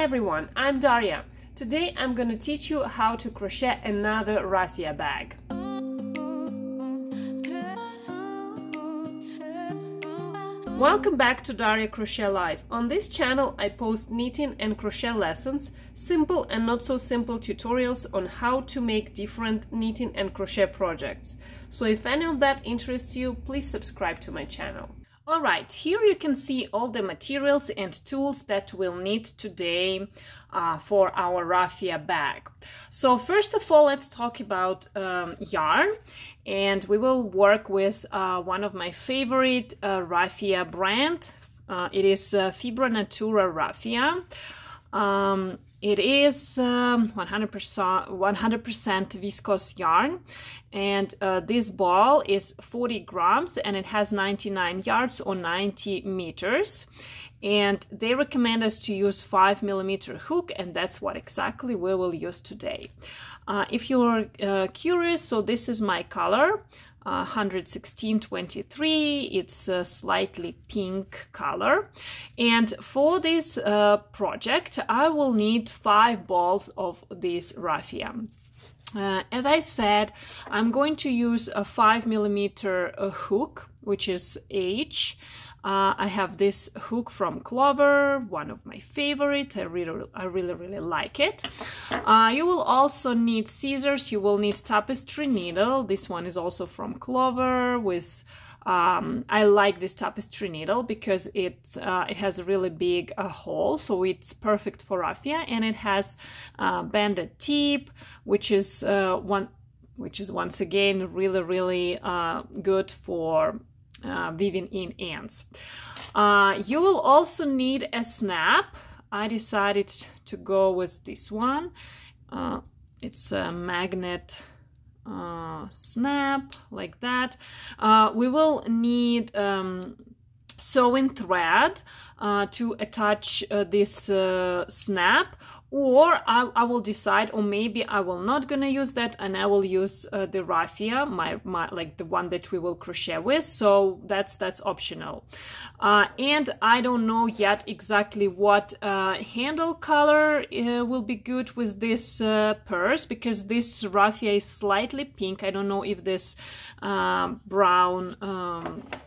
Hi everyone, I'm Darya. Today I'm going to teach you how to crochet another raffia bag. Welcome back to DaryaCrochetLife. On this channel I post knitting and crochet lessons, simple and not so simple tutorials on how to make different knitting and crochet projects. So if any of that interests you, please subscribe to my channel. Alright, here you can see all the materials and tools that we'll need today for our raffia bag. So first of all, let's talk about yarn, and we will work with one of my favorite raffia brand. It is Fibra Natura Raffia. It is 100% viscose yarn, and this ball is 40 grams and it has 99 yards or 90 meters. And they recommend us to use 5mm hook, and that's what exactly we will use today. If you're curious, so this is my color. 116-23, it's a slightly pink color, and for this project I will need 5 balls of this raffia. As I said, I'm going to use a 5mm hook, which is H. I have this hook from Clover, one of my favorite. I really like it. You will also need scissors. You will need tapestry needle. This one is also from Clover. With I like this tapestry needle because it has a really big hole, so it's perfect for raffia, and it has banded tip, which is once again really good for weaving in ends. You will also need a snap. I decided to go with this one. It's a magnet snap, like that. We will need sewing thread to attach this snap, or I will decide, or maybe I will not gonna use that and I will use the raffia, my like the one that we will crochet with. So that's optional. And I don't know yet exactly what handle color will be good with this purse, because this raffia is slightly pink. I don't know if this brown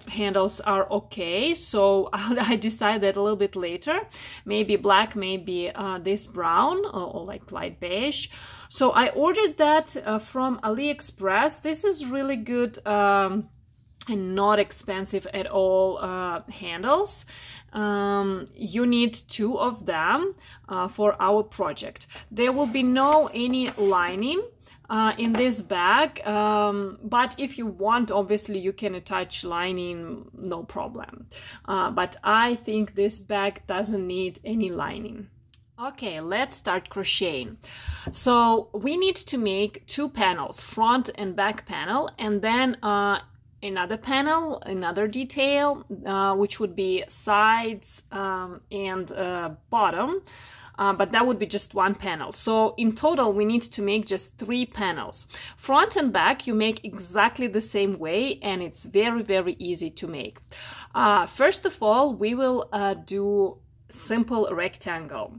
handles are okay, so I decided a little bit later, maybe black, maybe this brown or like light beige. So I ordered that from AliExpress. This is really good and not expensive at all handles. You need 2 of them for our project. There will be no any lining in this bag, but if you want, obviously you can attach lining, no problem. But I think this bag doesn't need any lining. Okay, let's start crocheting. So we need to make 2 panels, front and back panel, and then another panel, another detail, which would be sides and bottom. But that would be just 1 panel. So in total we need to make just 3 panels. Front and back you make exactly the same way, and it's very easy to make. First of all, we will do simple rectangle.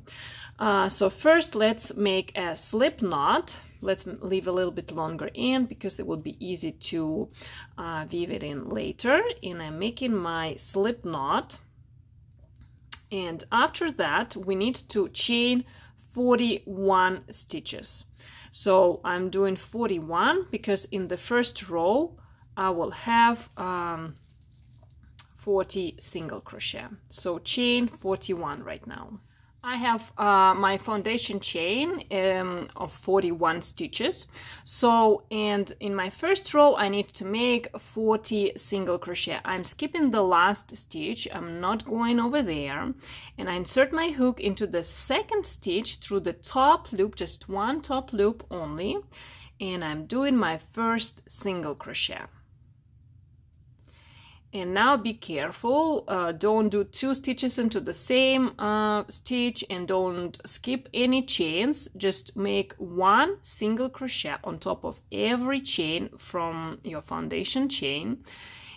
So first let's make a slip knot. Let's leave a little bit longer end because it will be easy to weave it in later. And I'm making my slip knot. And after that we need to chain 41 stitches. So I'm doing 41 because in the first row I will have 40 single crochet. So chain 41 right now. I have my foundation chain of 41 stitches. So, and in my first row I need to make 40 single crochet. I'm skipping the last stitch, I'm not going over there, and I insert my hook into the second stitch through the top loop, just 1 top loop only, and I'm doing my first single crochet. And now be careful, don't do 2 stitches into the same stitch, and don't skip any chains. Just make 1 single crochet on top of every chain from your foundation chain,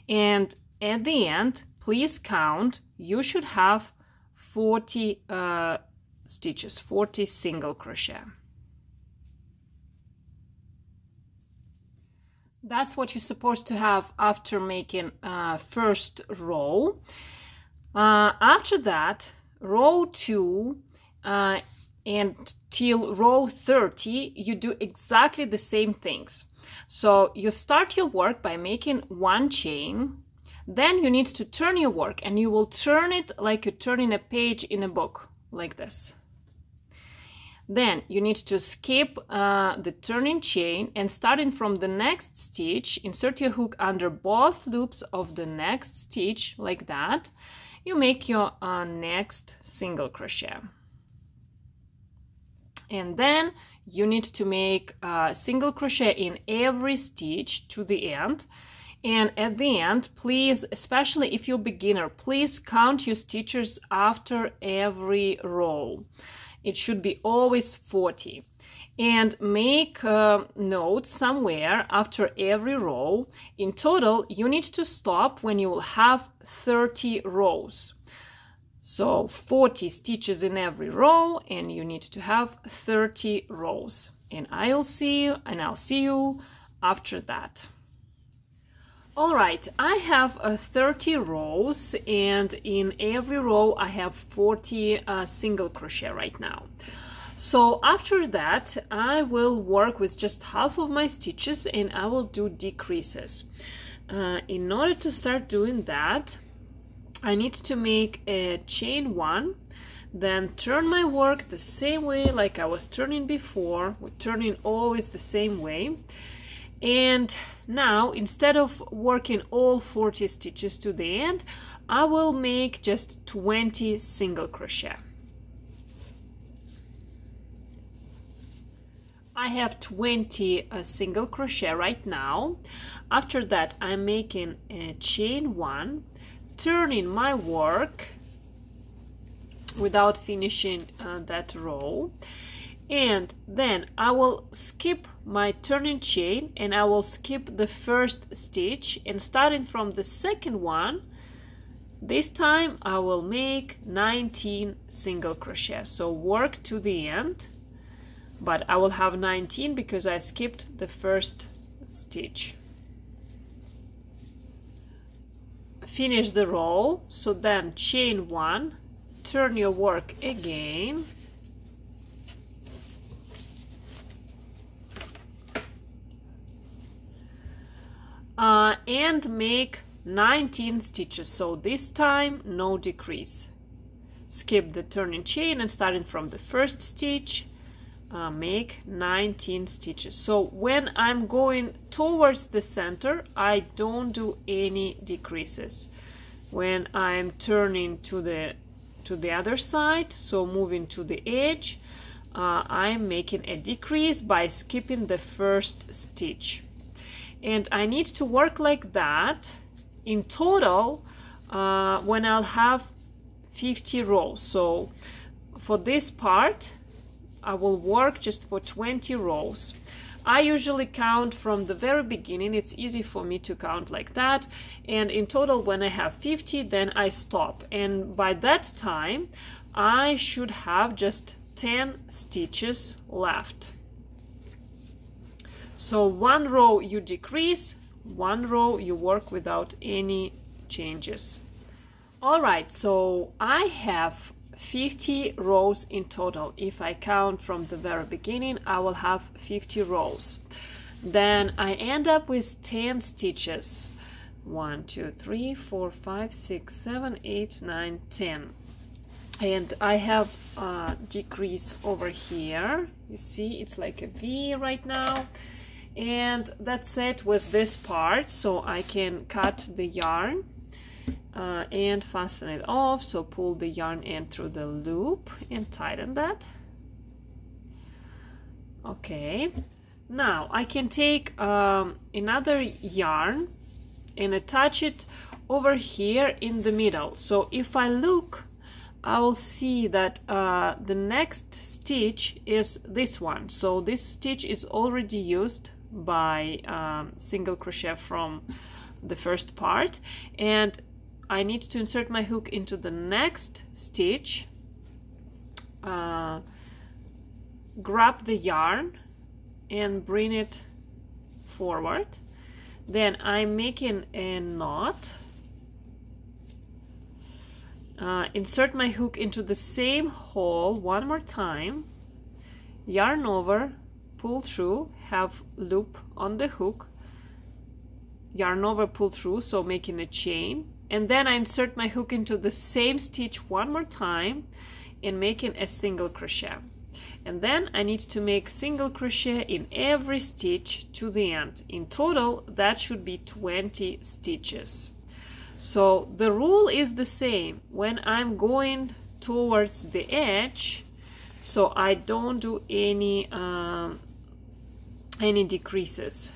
and at the end please count. You should have 40 stitches, 40 single crochet. That's what you're supposed to have after making first row. After that, row 2 and till row 30, you do exactly the same things. So you start your work by making 1 chain, then you need to turn your work, and you will turn it like you're turning a page in a book, like this. Then you need to skip the turning chain, and starting from the next stitch, insert your hook under both loops of the next stitch, like that. You make your next single crochet. And then you need to make a single crochet in every stitch to the end. And at the end, please, especially if you're a beginner, please count your stitches after every row. It should be always 40. And make notes somewhere after every row. In total, you need to stop when you will have 30 rows. So 40 stitches in every row, and you need to have 30 rows. And I'll see you after that. All right, I have 30 rows, and in every row I have 40 single crochet right now. So after that, I will work with just half of my stitches, and I will do decreases. In order to start doing that, I need to make a chain 1, then turn my work the same way like I was turning before. We're turning always the same way. And now, instead of working all 40 stitches to the end, I will make just 20 single crochet. I have 20 single crochet right now. After that, I'm making a chain 1, turning my work without finishing that row. And then I will skip my turning chain, and I will skip the first stitch, and starting from the second one, this time I will make 19 single crochet. So work to the end, but I will have 19 because I skipped the first stitch. Finish the row, so then chain 1, turn your work again, and make 19 stitches. So this time no decrease. Skip the turning chain, and starting from the first stitch, make 19 stitches. So when I'm going towards the center, I don't do any decreases. When I'm turning to the other side, so moving to the edge, I'm making a decrease by skipping the first stitch. And I need to work like that in total when I'll have 50 rows. So for this part, I will work just for 20 rows. I usually count from the very beginning. It's easy for me to count like that. And in total, when I have 50, then I stop. And by that time, I should have just 10 stitches left. So 1 row you decrease, 1 row you work without any changes. All right, so I have 50 rows in total. If I count from the very beginning, I will have 50 rows. Then I end up with 10 stitches. 1, 2, 3, 4, 5, 6, 7, 8, 9, 10. And I have a decrease over here. You see, it's like a V right now. And that's it with this part. So I can cut the yarn and fasten it off. So pull the yarn end through the loop and tighten that. Okay, now I can take another yarn and attach it over here in the middle. So if I look, I will see that the next stitch is this one. So this stitch is already used by single crochet from the first part, and I need to insert my hook into the next stitch grab the yarn and bring it forward. Then I'm making a knot, insert my hook into the same hole one more time, yarn over, pull through, have loop on the hook, yarn over, pull through, so making a chain, and then I insert my hook into the same stitch one more time and making a single crochet. And then I need to make single crochet in every stitch to the end. In total, that should be 20 stitches. So the rule is the same when I'm going towards the edge, so I don't do any decreases.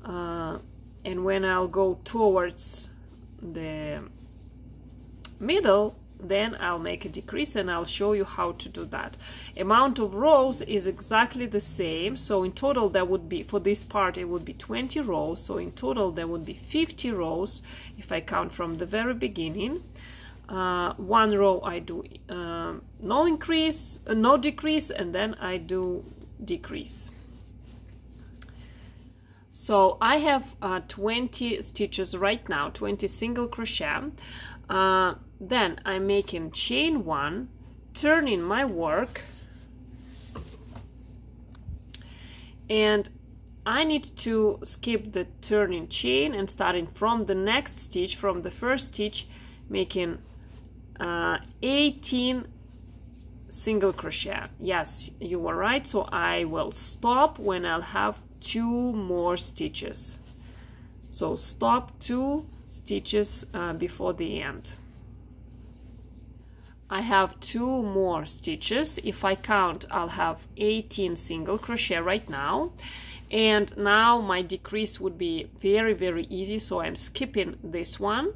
And when I'll go towards the middle, then I'll make a decrease, and I'll show you how to do that. Amount of rows is exactly the same, so in total there would be, for this part it would be 20 rows, so in total there would be 50 rows if I count from the very beginning. One row I do no decrease, and then I do decrease. So I have 20 stitches right now, 20 single crochet. Then I'm making chain 1, turning my work, and I need to skip the turning chain and starting from the next stitch, from the first stitch, making 18 single crochet. Yes, you were right, so I will stop when I'll have 2 more stitches. So stop 2 stitches before the end. I have 2 more stitches. If I count, I'll have 18 single crochet right now, and now my decrease would be very easy, so I'm skipping this one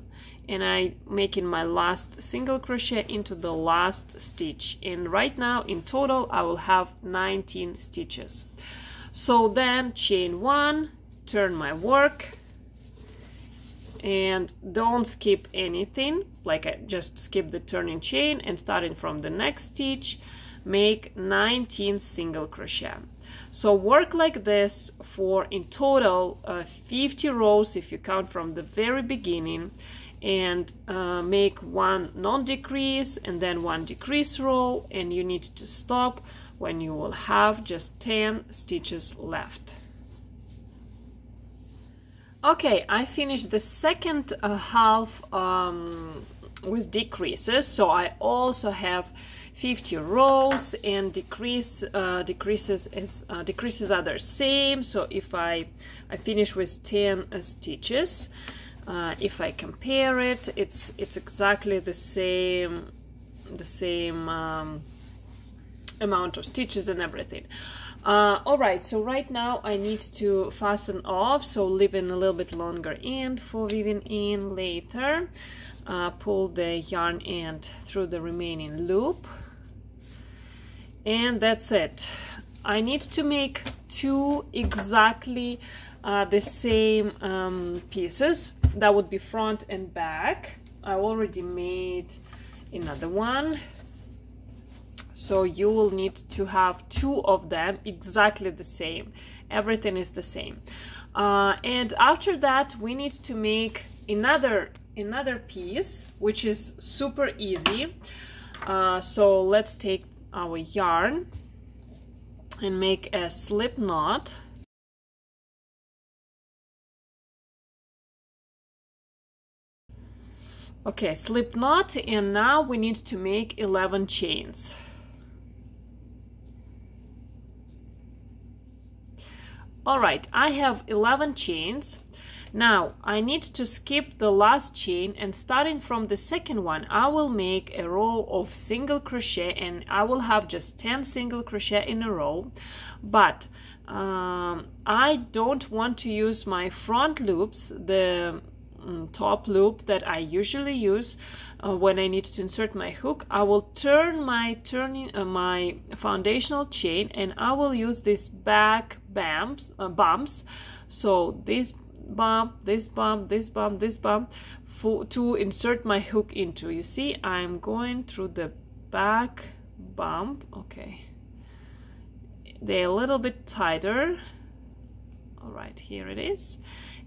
and I'm making my last single crochet into the last stitch, and right now in total I will have 19 stitches. So then chain 1, turn my work, and don't skip anything, like I just skip the turning chain, and starting from the next stitch, make 19 single crochet. So work like this for in total 50 rows if you count from the very beginning, and make 1 non-decrease and then 1 decrease row, and you need to stop when you will have just 10 stitches left. Okay, I finished the second half with decreases, so I also have 50 rows, and decreases are the same. So if I finish with 10 stitches, if I compare it, it's exactly the same amount of stitches and everything. Alright, so right now I need to fasten off, so leaving a little bit longer end for weaving in later. Pull the yarn end through the remaining loop, and that's it. I need to make 2 exactly the same pieces. That would be front and back. I already made another one. So you will need to have 2 of them exactly the same. Everything is the same. And after that, we need to make another piece, which is super easy. So let's take our yarn and make a slip knot. Okay, slip knot, and now we need to make 11 chains. Alright, I have 11 chains. Now I need to skip the last chain, and starting from the second one I will make a row of single crochet, and I will have just 10 single crochet in a row. But I don't want to use my front loops, the top loop that I usually use when I need to insert my hook. I will turn my foundational chain, and I will use these back bumps. So this bump, this bump, this bump, this bump, to insert my hook into. You see, I'm going through the back bump. Okay, they're a little bit tighter. All right, here it is.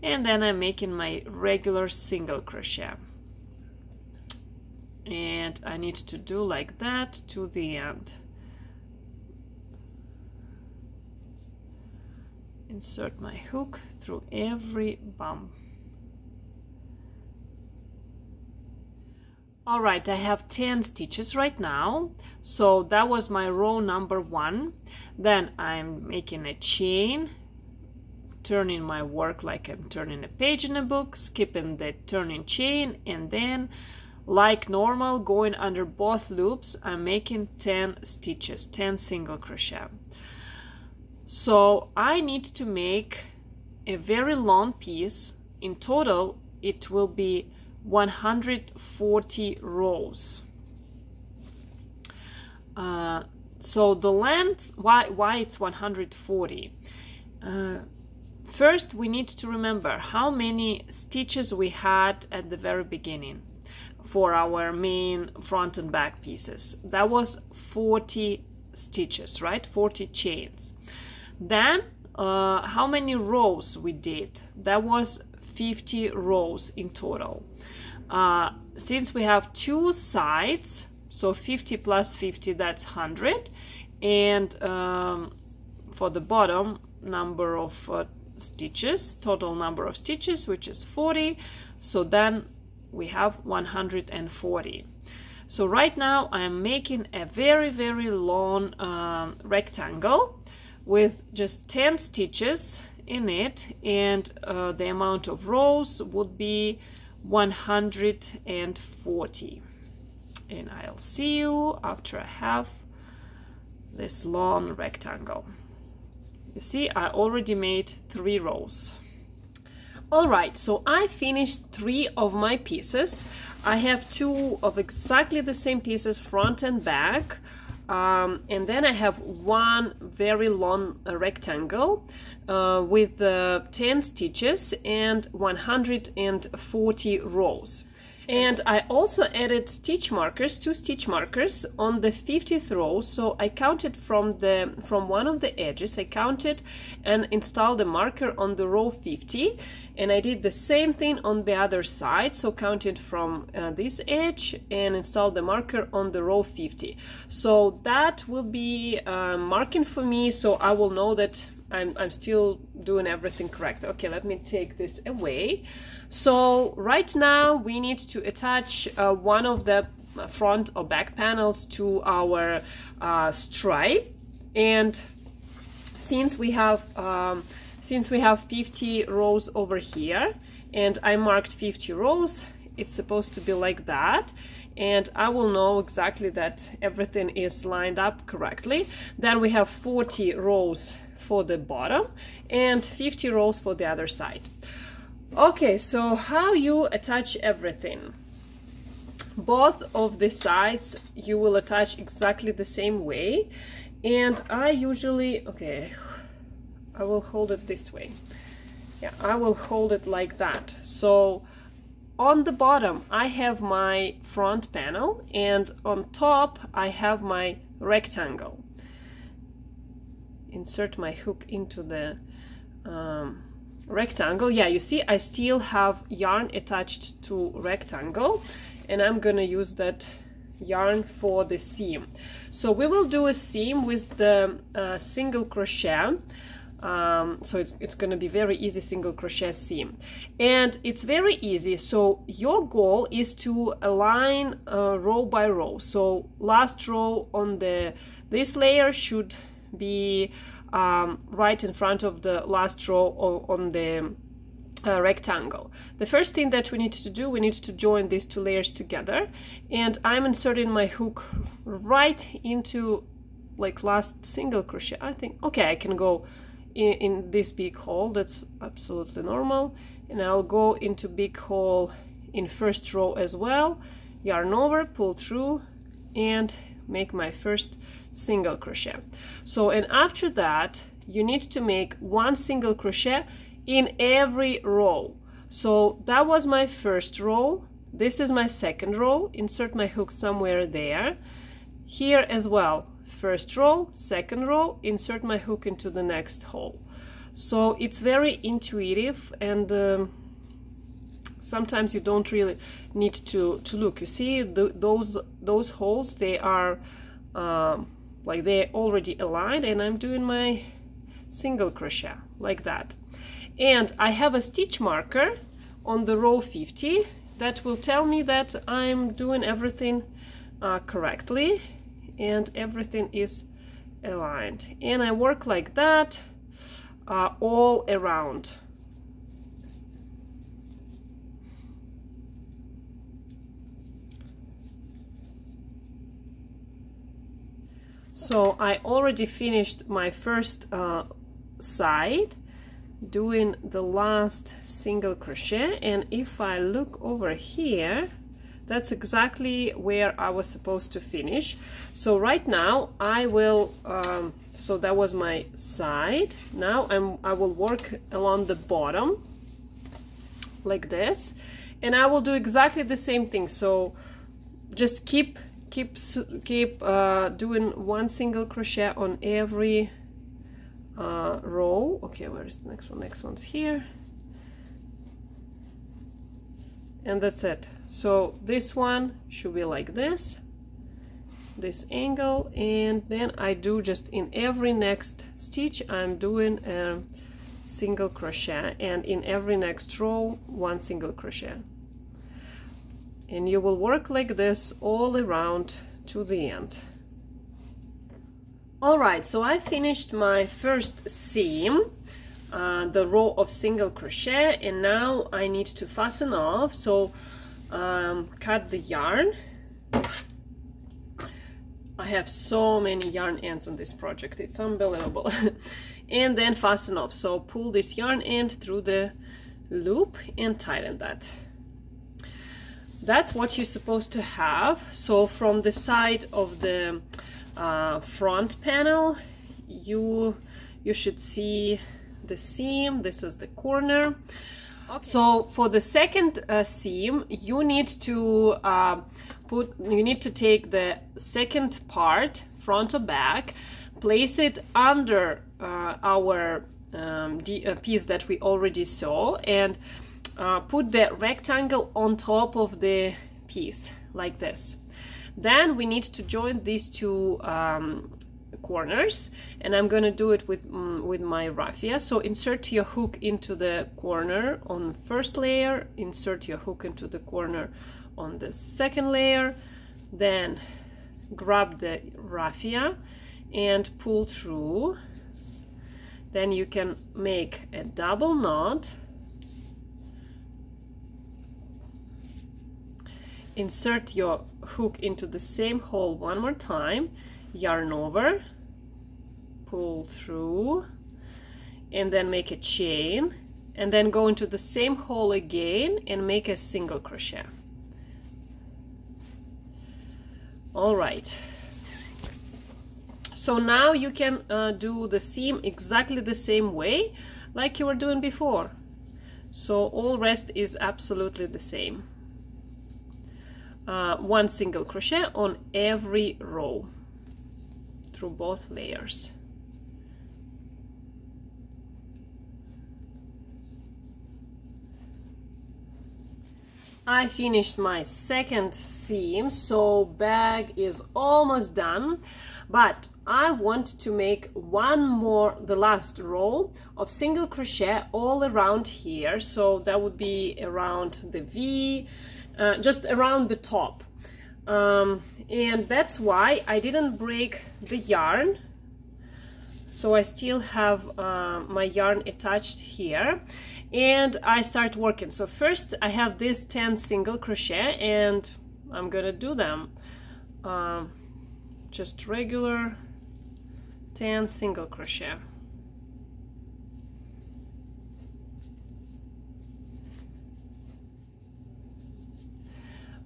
And then I'm making my regular single crochet, and I need to do like that to the end. Insert my hook through every bump. All right, I have 10 stitches right now, so that was my row number 1. Then I'm making a chain, turning my work like I'm turning a page in a book, skipping the turning chain, and then like normal, going under both loops, I'm making 10 stitches, 10 single crochet. So I need to make a very long piece. In total, it will be 140 rows. So the length, why it's 140? First, we need to remember how many stitches we had at the very beginning for our main front and back pieces. That was 40 stitches, right? 40 chains. Then how many rows we did? That was 50 rows in total. Since we have 2 sides, so 50 plus 50, that's 100. And for the bottom, number of stitches, total number of stitches, which is 40. So then we have 140. So right now I am making a very, very long rectangle with just 10 stitches in it, and the amount of rows would be 140. And I'll see you after I have this long rectangle. You see, I already made 3 rows. All right, so I finished 3 of my pieces. I have 2 of exactly the same pieces, front and back. And then I have 1 very long rectangle with 10 stitches and 140 rows. And I also added stitch markers, 2 stitch markers on the 50th row. So I counted from one of the edges, I counted and installed a marker on the row 50, and I did the same thing on the other side. So counted from this edge and installed the marker on the row 50. So that will be marking for me, so I will know that I'm still doing everything correct. Okay, let me take this away. So right now we need to attach one of the front or back panels to our stripe, and since we have 50 rows over here, and I marked 50 rows, it's supposed to be like that, and I will know exactly that everything is lined up correctly. Then we have 40 rows for the bottom and 50 rows for the other side. Okay, so how you attach everything? Both of the sides you will attach exactly the same way, and I usually, okay, I will hold it this way. Yeah, I will hold it like that. So on the bottom I have my front panel, and on top I have my rectangle. Insert my hook into the rectangle. Yeah, you see I still have yarn attached to rectangle, and I'm gonna use that yarn for the seam. So we will do a seam with the single crochet. So it's going to be very easy single crochet seam, and it's very easy. So your goal is to align row by row. So last row on this layer should be right in front of the last row on the rectangle. The first thing that we need to do, we need to join these 2 layers together, and I'm inserting my hook right into like last single crochet. I think, okay, I can go in this big hole, that's absolutely normal, and I'll go into big hole in first row as well, yarn over, pull through, and make my first single crochet. So, and after that you need to make 1 single crochet in every row. So that was my first row, this is my second row, insert my hook somewhere there, Here as well, first row, second row, insert my hook into the next hole. So it's very intuitive, and sometimes you don't really need to look. You see those holes, they are like they're already aligned, and I'm doing my single crochet like that. And I have a stitch marker on the row 50 that will tell me that I'm doing everything correctly and everything is aligned. And I work like that all around. So I already finished my first side, doing the last single crochet, and if I look over here, that's exactly where I was supposed to finish. So right now I will so that was my side. Now I will work along the bottom like this, and I will do exactly the same thing. So just keep doing one single crochet on every row. Okay, where is the next one? Next one's here, and that's it. So this one should be like this angle, and then I do just in every next stitch I'm doing a single crochet, and in every next row one single crochet, and you will work like this all around to the end. Alright, so I finished my first seam, the row of single crochet, and now I need to fasten off. So cut the yarn. I have so many yarn ends on this project, it's unbelievable. And then fasten off. So pull this yarn end through the loop and tighten that. That's what you're supposed to have. So from the side of the front panel, you should see the seam. This is the corner. Okay. So for the second seam, you need to take the second part, front or back, place it under our piece that we already saw, and put the rectangle on top of the piece like this. Then we need to join these two corners, and I'm going to do it with my raffia. So insert your hook into the corner on first layer, insert your hook into the corner on the second layer, then grab the raffia and pull through. Then you can make a double knot, insert your hook into the same hole one more time, yarn over, pull through, and then make a chain, and then go into the same hole again and make a single crochet. All right, so now you can do the seam exactly the same way like you were doing before. So all rest is absolutely the same. One single crochet on every row through both layers. I finished my second seam, so bag is almost done, but I want to make one more, the last row of single crochet all around here. So that would be around the V, just around the top, and that's why I didn't break the yarn. So I still have my yarn attached here, and I start working. So first I have this 10 single crochet, and I'm gonna do them just regular 10 single crochet.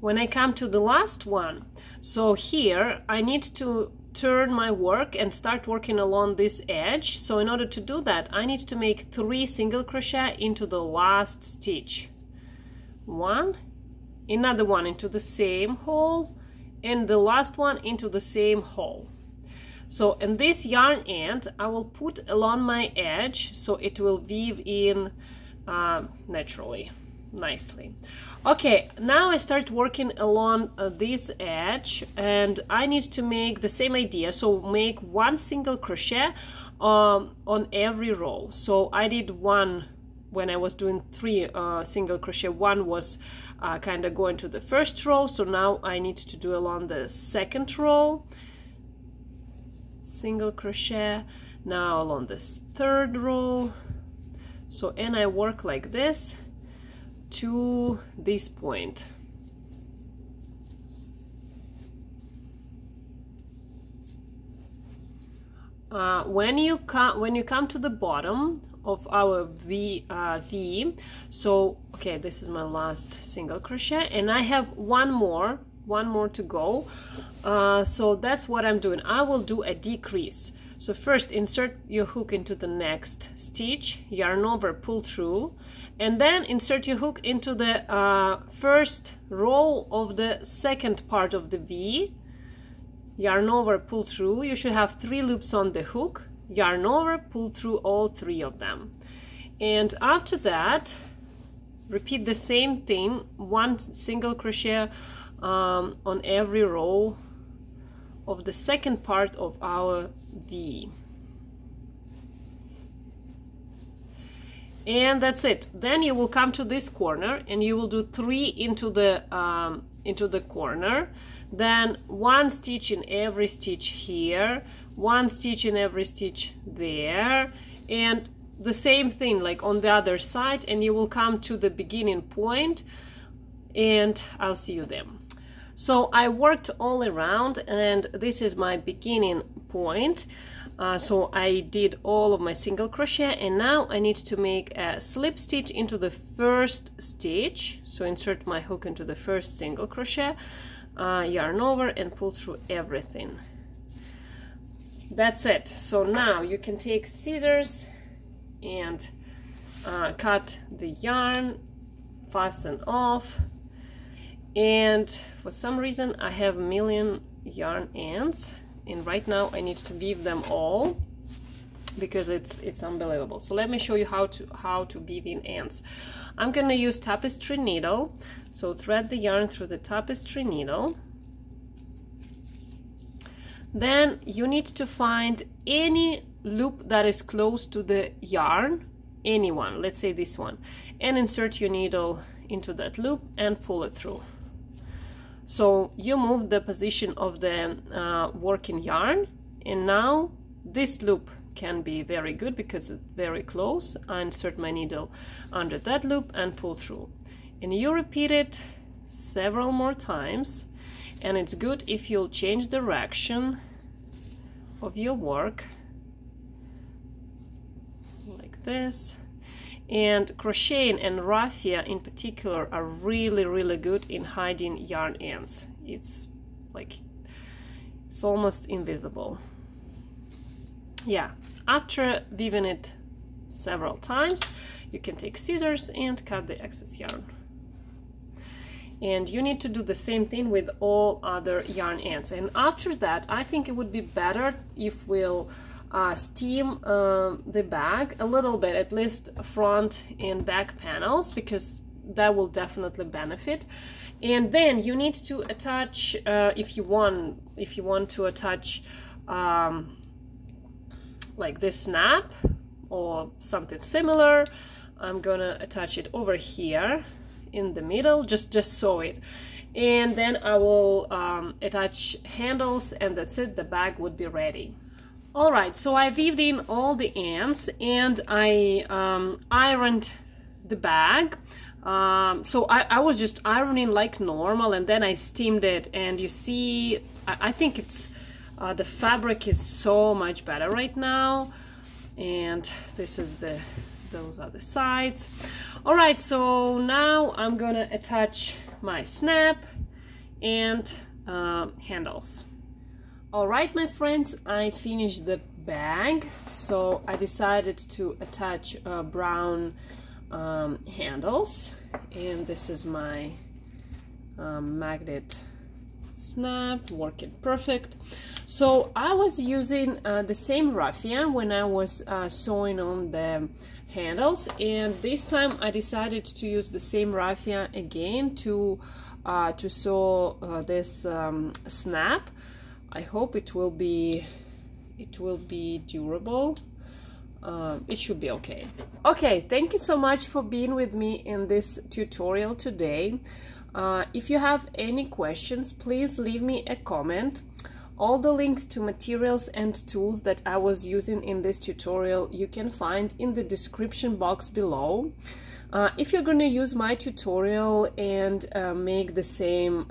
When I come to the last one, so here I need to turn my work and start working along this edge. So in order to do that, I need to make 3 single crochet into the last stitch. One, another one into the same hole, and the last one into the same hole. So in this yarn end I will put along my edge so it will weave in naturally, nicely. Okay, now I start working along this edge, and I need to make the same idea, so make one single crochet on every row. So I did one when I was doing 3 single crochet. One was kind of going to the first row, so now I need to do along the second row, single crochet, now along this third row. So, and I work like this to this point. When you come to the bottom of our V, so okay, this is my last single crochet, and I have one more to go. So that's what I'm doing. I will do a decrease. So first insert your hook into the next stitch, yarn over, pull through, and then insert your hook into the first row of the second part of the V, yarn over, pull through. You should have 3 loops on the hook, yarn over, pull through all 3 of them. And after that, repeat the same thing, 1 single crochet on every row of the second part of our V. And that's it. Then you will come to this corner and you will do 3 into the corner, then 1 stitch in every stitch here, 1 stitch in every stitch there, and the same thing like on the other side, and you will come to the beginning point, and I'll see you there. So I worked all around, and this is my beginning point. So I did all of my single crochet, and now I need to make a slip stitch into the first stitch. So insert my hook into the first single crochet, yarn over, and pull through everything. That's it. So now you can take scissors and cut the yarn, fasten off. And for some reason I have a million yarn ends, and right now I need to weave them all because it's unbelievable. So let me show you how to weave in ends. I'm gonna use tapestry needle, so thread the yarn through the tapestry needle. Then you need to find any loop that is close to the yarn, any one, let's say this one, and insert your needle into that loop and pull it through. So you move the position of the working yarn, and now this loop can be very good because it's very close. I insert my needle under that loop and pull through, and you repeat it several more times. And it's good if you'll change direction of your work like this. And crocheting and raffia in particular are really good in hiding yarn ends. It's like, it's almost invisible. Yeah, after weaving it several times, you can take scissors and cut the excess yarn. And you need to do the same thing with all other yarn ends. And after that, I think it would be better if we'll steam the bag a little bit, at least front and back panels, because that will definitely benefit. And then you need to attach, if you want to attach like this snap or something similar, I'm gonna attach it over here in the middle, just sew it, and then I will attach handles, and that's it. The bag would be ready. All right, so I weaved in all the ends, and I ironed the bag. So I was just ironing like normal, and then I steamed it, and you see, I think it's the fabric is so much better right now. And this is those are the sides. All right, so now I'm gonna attach my snap and handles. All right, my friends, I finished the bag, so I decided to attach brown handles, and this is my magnet snap, working perfect. So I was using the same raffia when I was sewing on the handles, and this time I decided to use the same raffia again to sew this snap. I hope it will be durable. It should be okay. Okay, thank you so much for being with me in this tutorial today. If you have any questions, please leave me a comment. All the links to materials and tools that I was using in this tutorial you can find in the description box below. If you're going to use my tutorial and make the same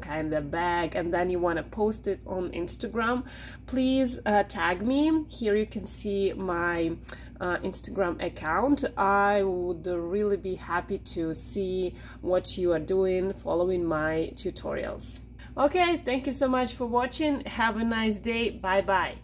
kind of bag and then you want to post it on Instagram, please tag me. Here you can see my Instagram account. I would really be happy to see what you are doing following my tutorials. Okay, thank you so much for watching. Have a nice day. Bye bye.